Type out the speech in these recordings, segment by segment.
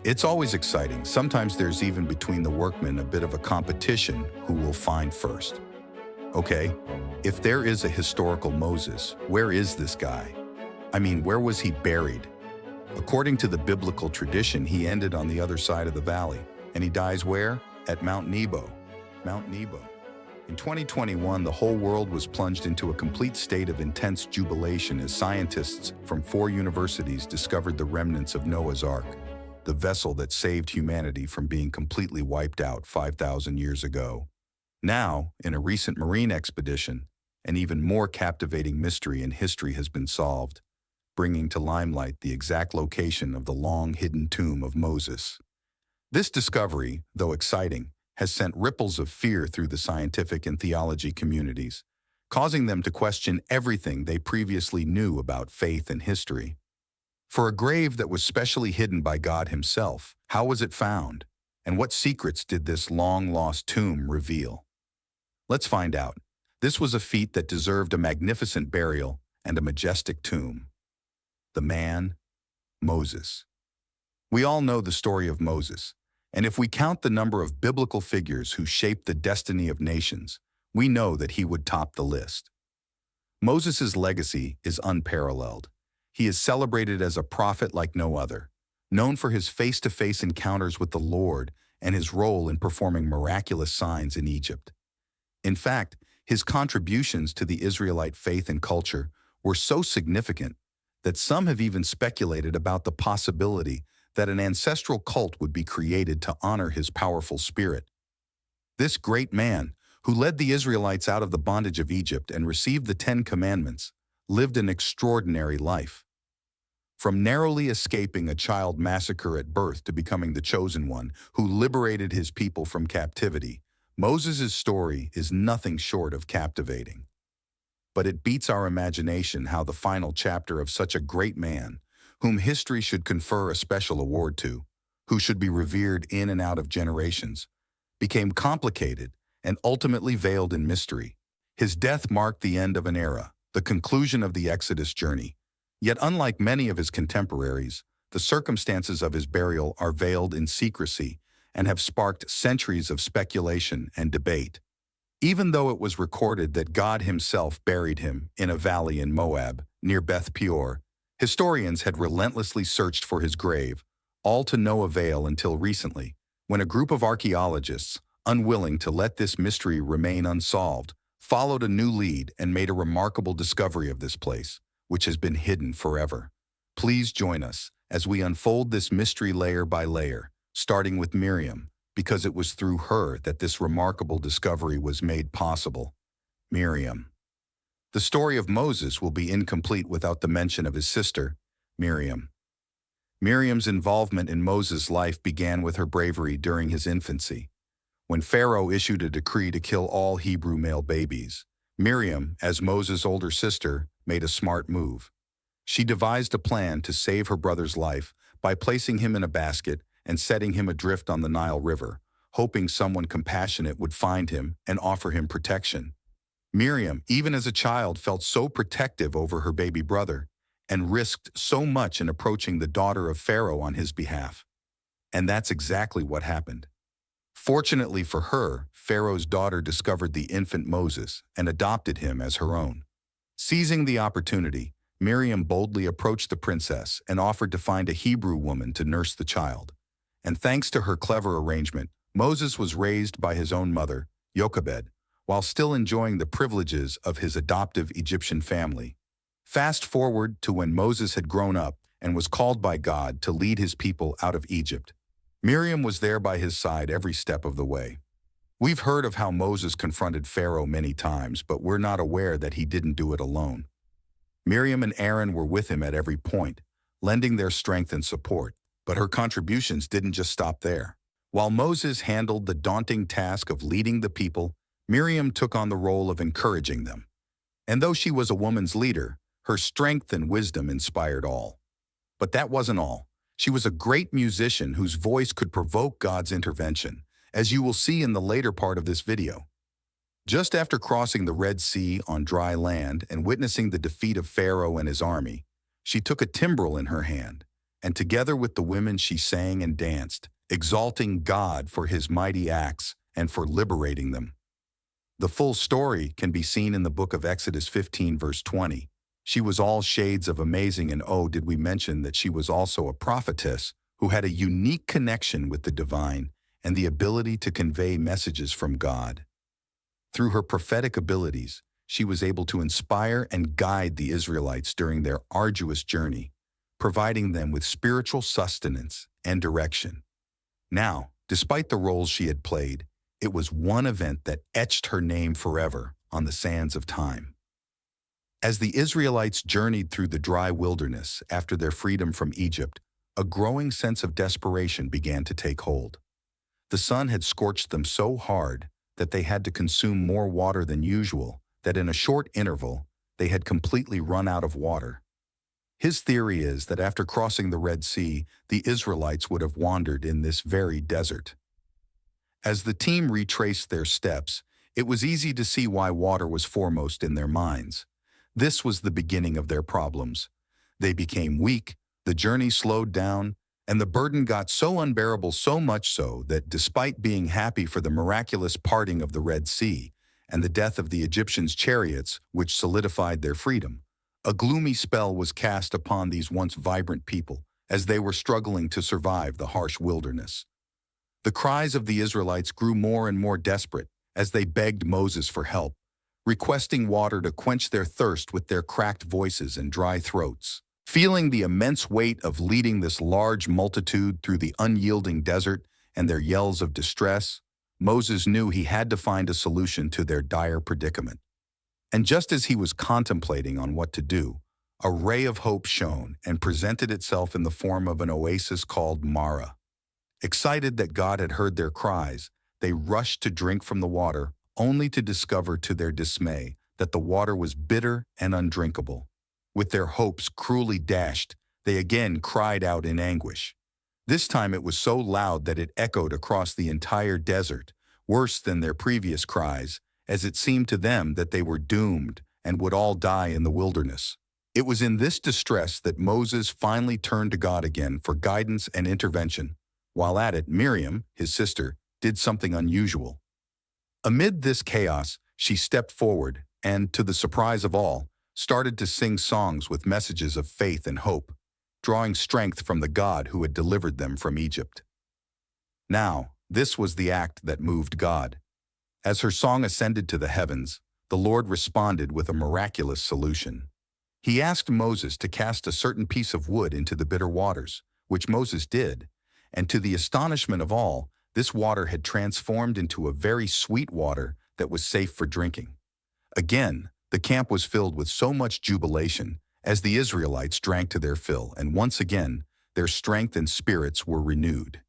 It's always exciting. Sometimes there's even between the workmen a bit of a competition who will find first. Okay, if there is a historical Moses, where is this guy? I mean, where was he buried? According to the biblical tradition, he ended on the other side of the valley. And he dies where? At Mount Nebo. Mount Nebo. In 2021, the whole world was plunged into a complete state of intense jubilation as scientists from 4 universities discovered the remnants of Noah's Ark, the vessel that saved humanity from being completely wiped out 5,000 years ago. Now, in a recent marine expedition, an even more captivating mystery in history has been solved, bringing to limelight the exact location of the long-hidden tomb of Moses. This discovery, though exciting, has sent ripples of fear through the scientific and theology communities, causing them to question everything they previously knew about faith and history. For a grave that was specially hidden by God himself, how was it found? And what secrets did this long-lost tomb reveal? Let's find out. This was a feat that deserved a magnificent burial and a majestic tomb. The man, Moses. We all know the story of Moses, and if we count the number of biblical figures who shaped the destiny of nations, we know that he would top the list. Moses' legacy is unparalleled. He is celebrated as a prophet like no other, known for his face-to-face encounters with the Lord and his role in performing miraculous signs in Egypt. In fact, his contributions to the Israelite faith and culture were so significant that some have even speculated about the possibility that an ancestral cult would be created to honor his powerful spirit. This great man, who led the Israelites out of the bondage of Egypt and received the 10 Commandments, lived an extraordinary life. From narrowly escaping a child massacre at birth to becoming the chosen one who liberated his people from captivity, Moses' story is nothing short of captivating. But it beats our imagination how the final chapter of such a great man, whom history should confer a special award to, who should be revered in and out of generations, became complicated and ultimately veiled in mystery. His death marked the end of an era, the conclusion of the Exodus journey. Yet unlike many of his contemporaries, the circumstances of his burial are veiled in secrecy and have sparked centuries of speculation and debate. Even though it was recorded that God himself buried him in a valley in Moab, near Beth Peor, historians had relentlessly searched for his grave, all to no avail until recently, when a group of archaeologists, unwilling to let this mystery remain unsolved, followed a new lead and made a remarkable discovery of this place, which has been hidden forever. Please join us as we unfold this mystery layer by layer, starting with Miriam, because it was through her that this remarkable discovery was made possible. Miriam. The story of Moses will be incomplete without the mention of his sister, Miriam. Miriam's involvement in Moses' life began with her bravery during his infancy. When Pharaoh issued a decree to kill all Hebrew male babies, Miriam, as Moses' older sister, made a smart move. She devised a plan to save her brother's life by placing him in a basket and setting him adrift on the Nile River, hoping someone compassionate would find him and offer him protection. Miriam, even as a child, felt so protective over her baby brother and risked so much in approaching the daughter of Pharaoh on his behalf. And that's exactly what happened. Fortunately for her, Pharaoh's daughter discovered the infant Moses and adopted him as her own. Seizing the opportunity, Miriam boldly approached the princess and offered to find a Hebrew woman to nurse the child. And thanks to her clever arrangement, Moses was raised by his own mother, Jochebed, while still enjoying the privileges of his adoptive Egyptian family. Fast forward to when Moses had grown up and was called by God to lead his people out of Egypt. Miriam was there by his side every step of the way. We've heard of how Moses confronted Pharaoh many times, but we're not aware that he didn't do it alone. Miriam and Aaron were with him at every point, lending their strength and support, but her contributions didn't just stop there. While Moses handled the daunting task of leading the people, Miriam took on the role of encouraging them. And though she was a woman's leader, her strength and wisdom inspired all. But that wasn't all. She was a great musician whose voice could provoke God's intervention, as you will see in the later part of this video. Just after crossing the Red Sea on dry land and witnessing the defeat of Pharaoh and his army, she took a timbrel in her hand and together with the women she sang and danced, exalting God for his mighty acts and for liberating them. The full story can be seen in the book of Exodus 15, verse 20. She was all shades of amazing, and oh, did we mention that she was also a prophetess who had a unique connection with the divine and the ability to convey messages from God. Through her prophetic abilities, she was able to inspire and guide the Israelites during their arduous journey, providing them with spiritual sustenance and direction. Now, despite the roles she had played, it was one event that etched her name forever on the sands of time. As the Israelites journeyed through the dry wilderness after their freedom from Egypt, a growing sense of desperation began to take hold. The sun had scorched them so hard that they had to consume more water than usual, that in a short interval, they had completely run out of water. His theory is that after crossing the Red Sea, the Israelites would have wandered in this very desert. As the team retraced their steps, it was easy to see why water was foremost in their minds. This was the beginning of their problems. They became weak, the journey slowed down, and the burden got so unbearable, so much so that despite being happy for the miraculous parting of the Red Sea and the death of the Egyptians' chariots, which solidified their freedom, a gloomy spell was cast upon these once vibrant people as they were struggling to survive the harsh wilderness. The cries of the Israelites grew more and more desperate as they begged Moses for help, requesting water to quench their thirst with their cracked voices and dry throats. Feeling the immense weight of leading this large multitude through the unyielding desert and their yells of distress, Moses knew he had to find a solution to their dire predicament. And just as he was contemplating on what to do, a ray of hope shone and presented itself in the form of an oasis called Mara. Excited that God had heard their cries, they rushed to drink from the water, only to discover to their dismay that the water was bitter and undrinkable. With their hopes cruelly dashed, they again cried out in anguish. This time it was so loud that it echoed across the entire desert, worse than their previous cries, as it seemed to them that they were doomed and would all die in the wilderness. It was in this distress that Moses finally turned to God again for guidance and intervention. While at it, Miriam, his sister, did something unusual. Amid this chaos, she stepped forward and, to the surprise of all, started to sing songs with messages of faith and hope, drawing strength from the God who had delivered them from Egypt. Now, this was the act that moved God. As her song ascended to the heavens, the Lord responded with a miraculous solution. He asked Moses to cast a certain piece of wood into the bitter waters, which Moses did, and to the astonishment of all, this water had transformed into a very sweet water that was safe for drinking. Again, the camp was filled with so much jubilation as the Israelites drank to their fill, and once again, their strength and spirits were renewed.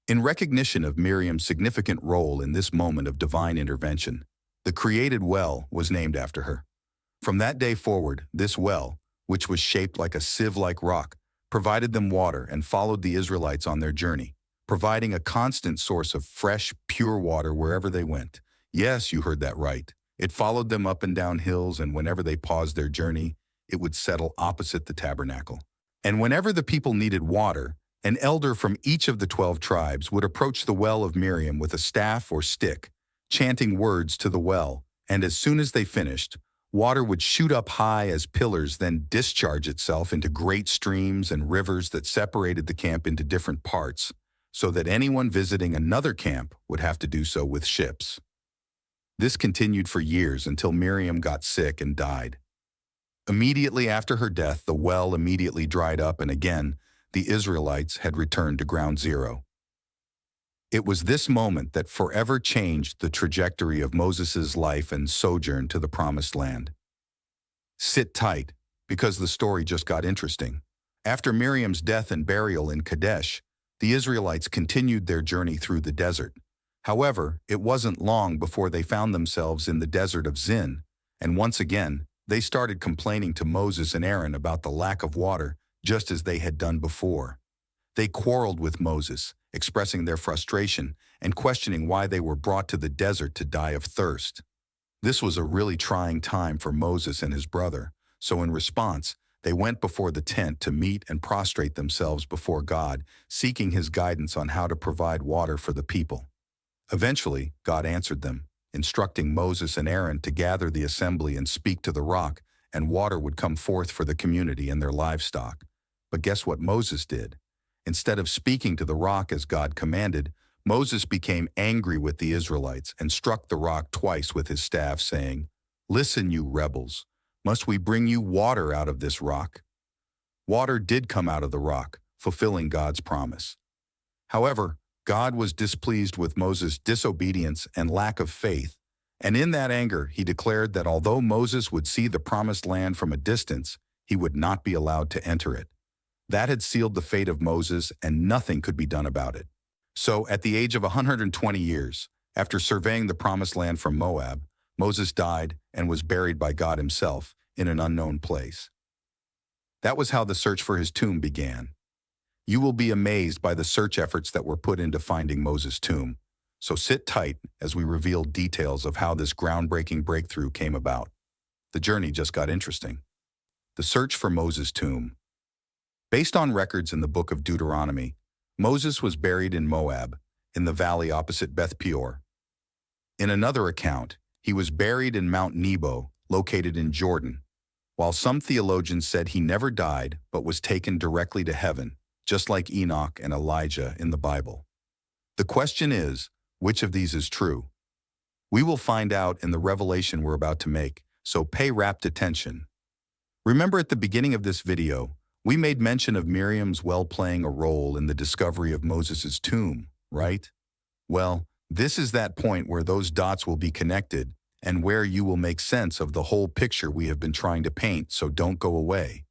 In recognition of Miriam's significant role in this moment of divine intervention, the created well was named after her. From that day forward, this well, which was shaped like a sieve-like rock, provided them water and followed the Israelites on their journey, providing a constant source of fresh, pure water wherever they went. Yes, you heard that right. It followed them up and down hills, and whenever they paused their journey, it would settle opposite the tabernacle. And whenever the people needed water, an elder from each of the 12 tribes would approach the well of Miriam with a staff or stick, chanting words to the well, and as soon as they finished, water would shoot up high as pillars, then discharge itself into great streams and rivers that separated the camp into different parts, so that anyone visiting another camp would have to do so with ships. This continued for years until Miriam got sick and died. Immediately after her death, the well immediately dried up, and again, the Israelites had returned to ground zero. It was this moment that forever changed the trajectory of Moses' life and sojourn to the Promised Land. Sit tight, because the story just got interesting. After Miriam's death and burial in Kadesh, the Israelites continued their journey through the desert. However, it wasn't long before they found themselves in the desert of Zin, and once again, they started complaining to Moses and Aaron about the lack of water, just as they had done before. They quarreled with Moses, expressing their frustration and questioning why they were brought to the desert to die of thirst. This was a really trying time for Moses and his brother, so in response, They went before the tent to meet and prostrate themselves before God, seeking his guidance on how to provide water for the people. Eventually, God answered them, instructing Moses and Aaron to gather the assembly and speak to the rock, and water would come forth for the community and their livestock. But guess what Moses did? Instead of speaking to the rock as God commanded, Moses became angry with the Israelites and struck the rock twice with his staff, saying, "Listen, you rebels, must we bring you water out of this rock?" Water did come out of the rock, fulfilling God's promise. However, God was displeased with Moses' disobedience and lack of faith, and in that anger he declared that although Moses would see the promised land from a distance, he would not be allowed to enter it. That had sealed the fate of Moses, and nothing could be done about it. So, at the age of 120 years, after surveying the promised land from Moab, Moses died and was buried by God himself in an unknown place. That was how the search for his tomb began. You will be amazed by the search efforts that were put into finding Moses' tomb. So sit tight as we reveal details of how this groundbreaking breakthrough came about. The journey just got interesting. The search for Moses' tomb. Based on records in the book of Deuteronomy, Moses was buried in Moab, in the valley opposite Beth Peor. In another account, he was buried in Mount Nebo, located in Jordan, while some theologians said he never died but was taken directly to heaven, just like Enoch and Elijah in the Bible. The question is, which of these is true? We will find out in the revelation we're about to make, so pay rapt attention. Remember at the beginning of this video, we made mention of Miriam's well playing a role in the discovery of Moses' tomb, right? Well, this is that point where those dots will be connected and where you will make sense of the whole picture we have been trying to paint, so don't go away.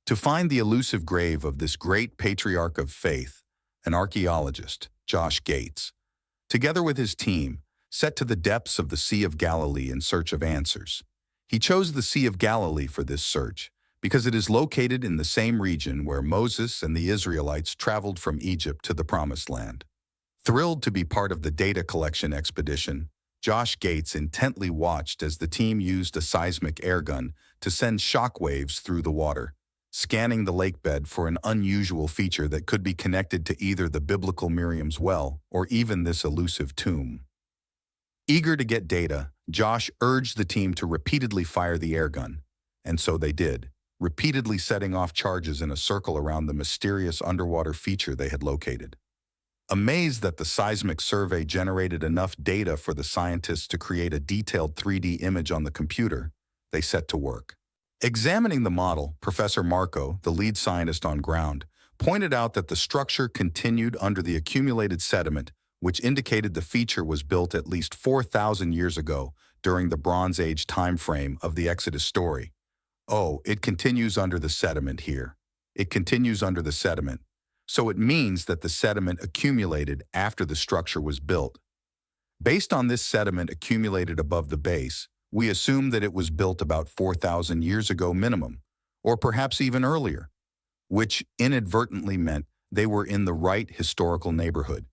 To find the elusive grave of this great patriarch of faith, an archaeologist, Josh Gates, together with his team, set to the depths of the Sea of Galilee in search of answers. He chose the Sea of Galilee for this search because it is located in the same region where Moses and the Israelites traveled from Egypt to the Promised Land. Thrilled to be part of the data collection expedition, Josh Gates intently watched as the team used a seismic airgun to send shock waves through the water, scanning the lake bed for an unusual feature that could be connected to either the biblical Miriam's well or even this elusive tomb. Eager to get data, Josh urged the team to repeatedly fire the airgun, and so they did, repeatedly setting off charges in a circle around the mysterious underwater feature they had located. Amazed that the seismic survey generated enough data for the scientists to create a detailed 3D image on the computer, they set to work. Examining the model, Professor Marco, the lead scientist on ground, pointed out that the structure continued under the accumulated sediment, which indicated the feature was built at least 4,000 years ago during the Bronze Age time frame of the Exodus story. Oh, it continues under the sediment here. It continues under the sediment. So it means that the sediment accumulated after the structure was built. Based on this sediment accumulated above the base, we assume that it was built about 4,000 years ago minimum, or perhaps even earlier, which inadvertently meant they were in the right historical neighborhood.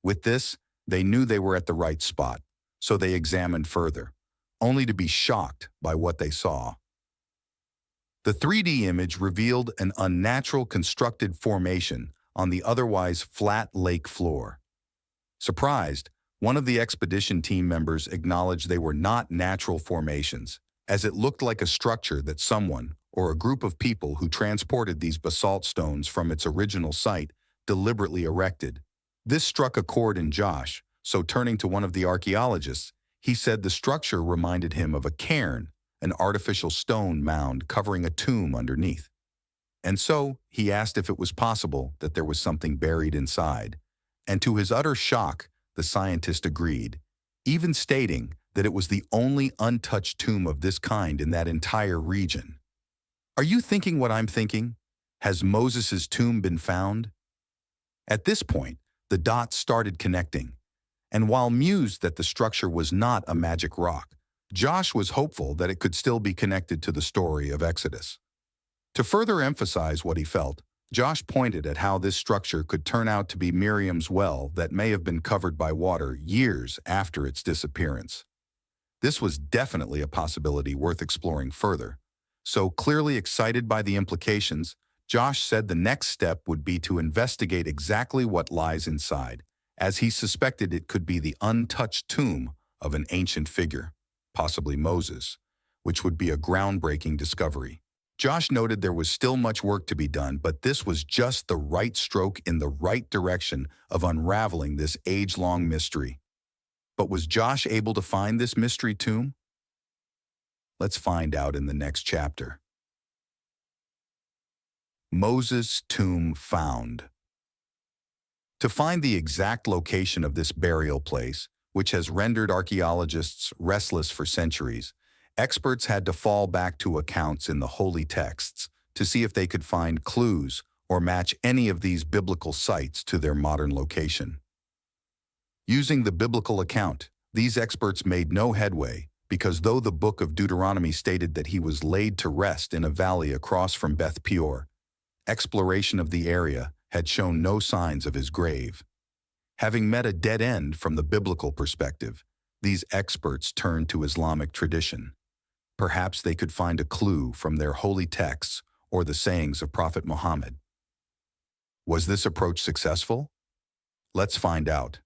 With this, they knew they were at the right spot, so they examined further, only to be shocked by what they saw. The 3D image revealed an unnatural constructed formation on the otherwise flat lake floor. Surprised, one of the expedition team members acknowledged they were not natural formations, as it looked like a structure that someone, or a group of people who transported these basalt stones from its original site, deliberately erected. This struck a chord in Josh, so turning to one of the archaeologists, he said the structure reminded him of a cairn, an artificial stone mound covering a tomb underneath. And so, he asked if it was possible that there was something buried inside. And to his utter shock, the scientist agreed, even stating that it was the only untouched tomb of this kind in that entire region. Are you thinking what I'm thinking? Has Moses' tomb been found? At this point, the dots started connecting. And while mused that the structure was not a magic rock, Josh was hopeful that it could still be connected to the story of Exodus. To further emphasize what he felt, Josh pointed at how this structure could turn out to be Miriam's well that may have been covered by water years after its disappearance. This was definitely a possibility worth exploring further, So, clearly excited by the implications, Josh said the next step would be to investigate exactly what lies inside, as he suspected it could be the untouched tomb of an ancient figure, possibly Moses, which would be a groundbreaking discovery. Josh noted there was still much work to be done, but this was just the right stroke in the right direction of unraveling this age-long mystery. But was Josh able to find this mystery tomb? Let's find out in the next chapter. Moses' tomb found. To find the exact location of this burial place, which has rendered archaeologists restless for centuries, experts had to fall back to accounts in the holy texts to see if they could find clues or match any of these biblical sites to their modern location. Using the biblical account, these experts made no headway because though the book of Deuteronomy stated that he was laid to rest in a valley across from Beth Peor, exploration of the area had shown no signs of his grave. Having met a dead end from the biblical perspective, these experts turned to Islamic tradition. Perhaps they could find a clue from their holy texts or the sayings of Prophet Muhammad. Was this approach successful? Let's find out.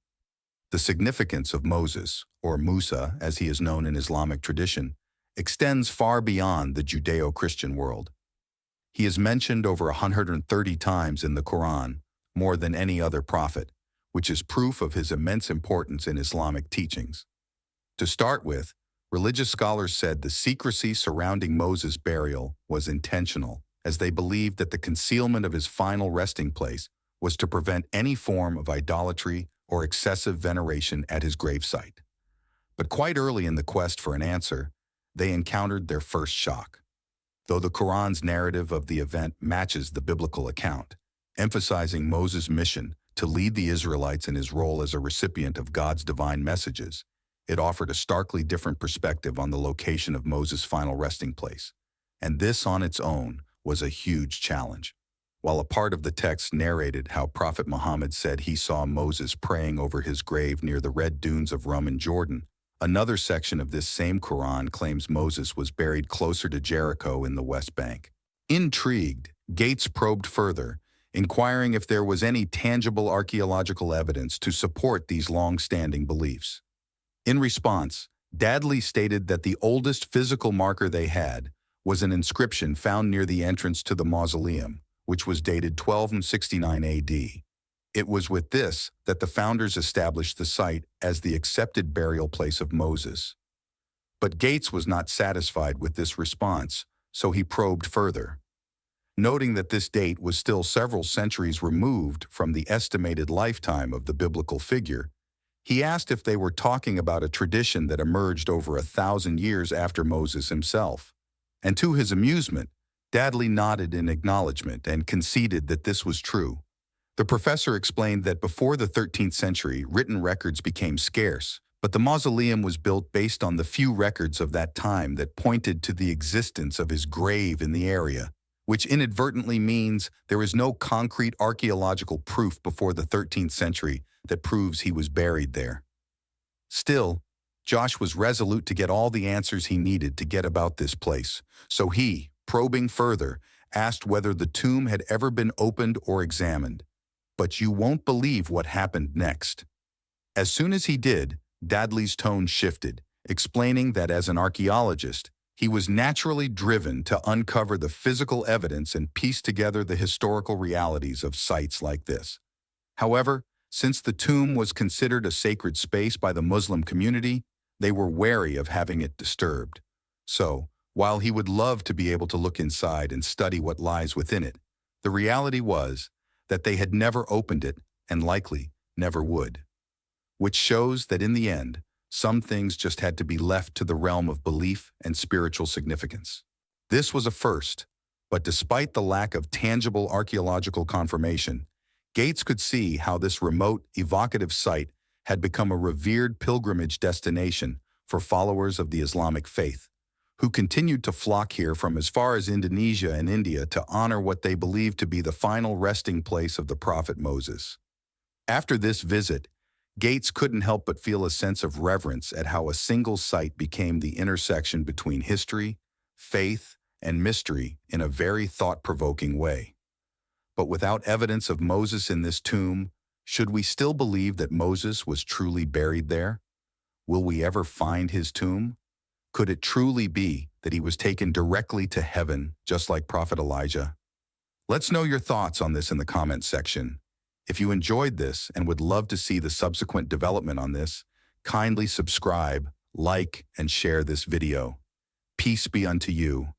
The significance of Moses, or Musa as he is known in Islamic tradition, extends far beyond the Judeo-Christian world. He is mentioned over 130 times in the Quran, more than any other prophet, which is proof of his immense importance in Islamic teachings. To start with, religious scholars said the secrecy surrounding Moses' burial was intentional, as they believed that the concealment of his final resting place was to prevent any form of idolatry or excessive veneration at his gravesite. But quite early in the quest for an answer, they encountered their first shock. Though the Quran's narrative of the event matches the biblical account, emphasizing Moses' mission to lead the Israelites in his role as a recipient of God's divine messages, it offered a starkly different perspective on the location of Moses' final resting place. And this on its own was a huge challenge. While a part of the text narrated how Prophet Muhammad said he saw Moses praying over his grave near the red dunes of Rum in Jordan, another section of this same Quran claims Moses was buried closer to Jericho in the West Bank. Intrigued, Gates probed further, inquiring if there was any tangible archaeological evidence to support these long-standing beliefs. In response, Dadley stated that the oldest physical marker they had was an inscription found near the entrance to the mausoleum, which was dated 1269 AD. It was with this that the founders established the site as the accepted burial place of Moses. But Gates was not satisfied with this response, so he probed further. Noting that this date was still several centuries removed from the estimated lifetime of the biblical figure, he asked if they were talking about a tradition that emerged over 1,000 years after Moses himself. And to his amusement, Dadley nodded in acknowledgement and conceded that this was true. The professor explained that before the 13th century, written records became scarce, but the mausoleum was built based on the few records of that time that pointed to the existence of his grave in the area, which inadvertently means there is no concrete archaeological proof before the 13th century that proves he was buried there. Still, Josh was resolute to get all the answers he needed to get about this place, so he, probing further, asked whether the tomb had ever been opened or examined. But you won't believe what happened next. As soon as he did, Dadley's tone shifted, explaining that as an archaeologist, he was naturally driven to uncover the physical evidence and piece together the historical realities of sites like this. However, since the tomb was considered a sacred space by the Muslim community, they were wary of having it disturbed. So, while he would love to be able to look inside and study what lies within it, the reality was that they had never opened it and likely never would. Which shows that in the end, some things just had to be left to the realm of belief and spiritual significance. This was a first, but despite the lack of tangible archaeological confirmation, Gates could see how this remote, evocative site had become a revered pilgrimage destination for followers of the Islamic faith, who continued to flock here from as far as Indonesia and India to honor what they believed to be the final resting place of the prophet Moses. After this visit, Gates couldn't help but feel a sense of reverence at how a single site became the intersection between history, faith, and mystery in a very thought-provoking way. But without evidence of Moses in this tomb, should we still believe that Moses was truly buried there? Will we ever find his tomb? Could it truly be that he was taken directly to heaven, just like Prophet Elijah? Let's know your thoughts on this in the comments section. If you enjoyed this and would love to see the subsequent development on this, kindly subscribe, like, and share this video. Peace be unto you.